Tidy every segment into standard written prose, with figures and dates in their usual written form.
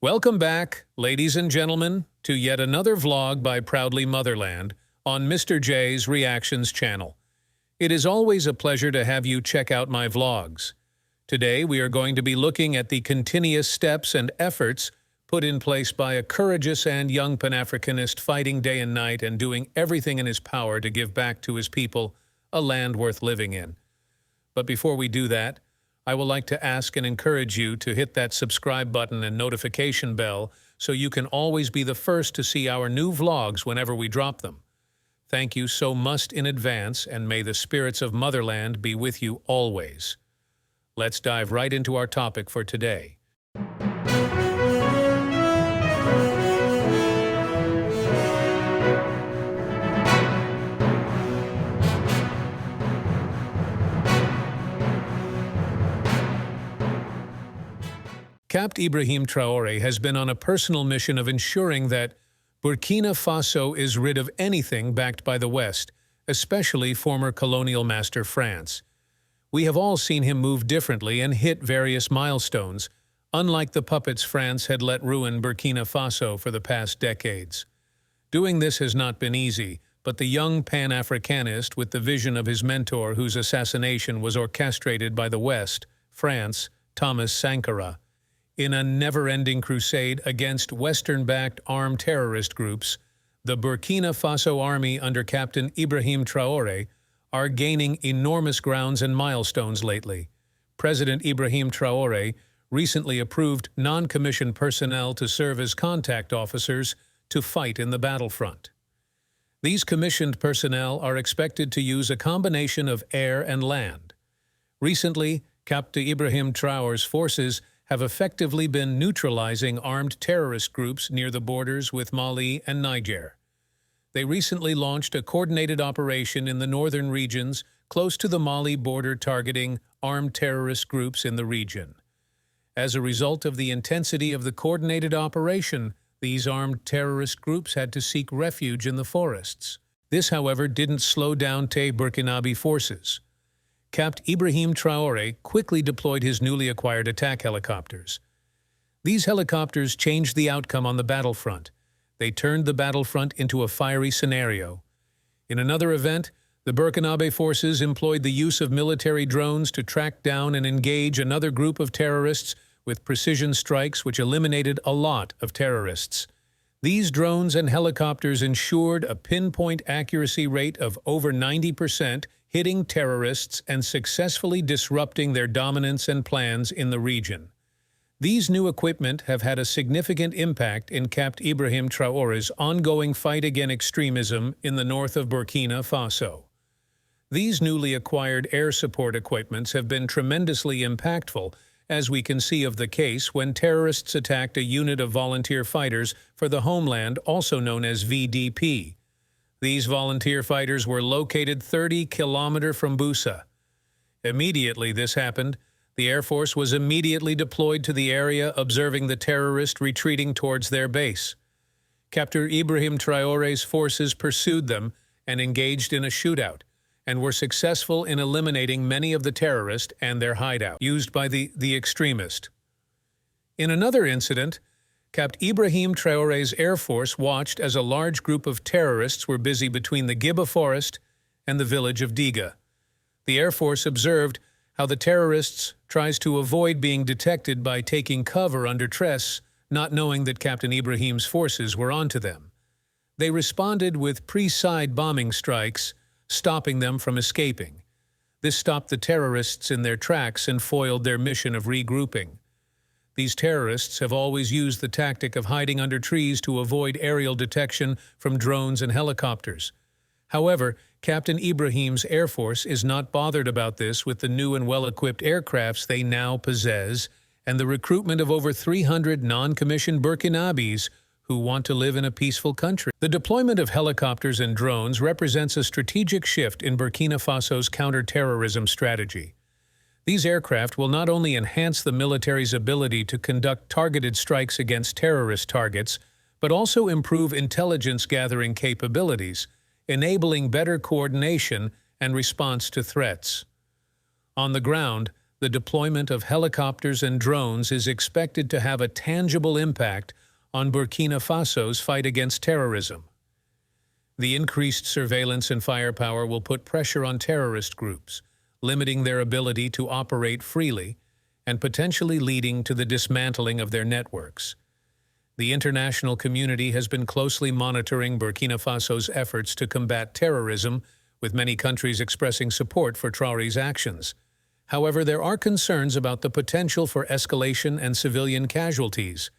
Welcome back, ladies and gentlemen, to yet another vlog by Proudly Motherland on Misterjaay's Reactions channel. It is always a pleasure to have you check out my vlogs. Today we are going to be looking at the continuous steps and efforts put in place by a courageous and young Pan-Africanist fighting day and night and doing everything in his power to give back to his people a land worth living in. But before we do that, I would like to ask and encourage you to hit that subscribe button and notification bell so you can always be the first to see our new vlogs whenever we drop them. Thank you so much in advance, and may the spirits of Motherland be with you always. Let's dive right into our topic for today. Capt. Ibrahim Traore has been on a personal mission of ensuring that Burkina Faso is rid of anything backed by the West, especially former colonial master France. We have all seen him move differently and hit various milestones, unlike the puppets France had let ruin Burkina Faso for the past decades. Doing this has not been easy, but the young Pan-Africanist with the vision of his mentor, whose assassination was orchestrated by the West, France, Thomas Sankara, in a never-ending crusade against Western-backed armed terrorist groups, the Burkina Faso army under Captain Ibrahim Traore are gaining enormous grounds and milestones lately. President Ibrahim Traore recently approved non-commissioned personnel to serve as contact officers to fight in the battlefront. These commissioned personnel are expected to use a combination of air and land. Recently, Capt. Ibrahim Traore's forces have effectively been neutralizing armed terrorist groups near the borders with Mali and Niger. They recently launched a coordinated operation in the northern regions close to the Mali border targeting armed terrorist groups in the region. As a result of the intensity of the coordinated operation, these armed terrorist groups had to seek refuge in the forests. This, however, didn't slow down Burkinabe forces. Capt. Ibrahim Traore quickly deployed his newly acquired attack helicopters. These helicopters changed the outcome on the battlefront. They turned the battlefront into a fiery scenario. In another event, the Burkinabe forces employed the use of military drones to track down and engage another group of terrorists with precision strikes which eliminated a lot of terrorists. These drones and helicopters ensured a pinpoint accuracy rate of over 90%, hitting terrorists and successfully disrupting their dominance and plans in the region. These new equipment have had a significant impact in Capt. Ibrahim Traore's ongoing fight against extremism in the north of Burkina Faso. These newly acquired air support equipments have been tremendously impactful, as we can see of the case when terrorists attacked a unit of volunteer fighters for the homeland, also known as VDP. These volunteer fighters were located 30 kilometers from Busa. Immediately this happened, the Air Force was immediately deployed to the area, observing the terrorists retreating towards their base. Capt. Ibrahim Traore's forces pursued them and engaged in a shootout, and were successful in eliminating many of the terrorists and their hideout used by the extremist. In another incident, Capt. Ibrahim Traore's Air Force watched as a large group of terrorists were busy between the Giba forest and the village of Diga. The Air Force observed how the terrorists tries to avoid being detected by taking cover under tress, not knowing that Captain Ibrahim's forces were onto them. They responded with precise bombing strikes, stopping them from escaping. This stopped the terrorists in their tracks and foiled their mission of regrouping. These terrorists have always used the tactic of hiding under trees to avoid aerial detection from drones and helicopters. However, Captain Ibrahim's Air Force is not bothered about this with the new and well-equipped aircrafts they now possess and the recruitment of over 300 non-commissioned Burkinabes who want to live in a peaceful country. The deployment of helicopters and drones represents a strategic shift in Burkina Faso's counter-terrorism strategy. These aircraft will not only enhance the military's ability to conduct targeted strikes against terrorist targets, but also improve intelligence-gathering capabilities, enabling better coordination and response to threats. On the ground, the deployment of helicopters and drones is expected to have a tangible impact on Burkina Faso's fight against terrorism. The increased surveillance and firepower will put pressure on terrorist groups, limiting their ability to operate freely and potentially leading to the dismantling of their networks. The international community has been closely monitoring Burkina Faso's efforts to combat terrorism, with many countries expressing support for Traore's actions. However, there are concerns about the potential for escalation and civilian casualties,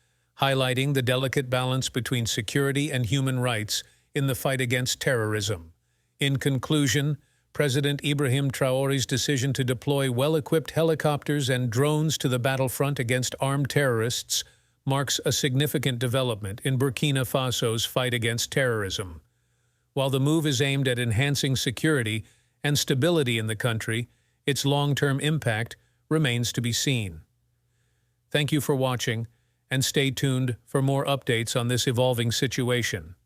highlighting the delicate balance between security and human rights in the fight against terrorism. In conclusion, President Ibrahim Traore's decision to deploy well-equipped helicopters and drones to the battlefront against armed terrorists marks a significant development in Burkina Faso's fight against terrorism. While the move is aimed at enhancing security and stability in the country, its long-term impact remains to be seen. Thank you for watching, and stay tuned for more updates on this evolving situation.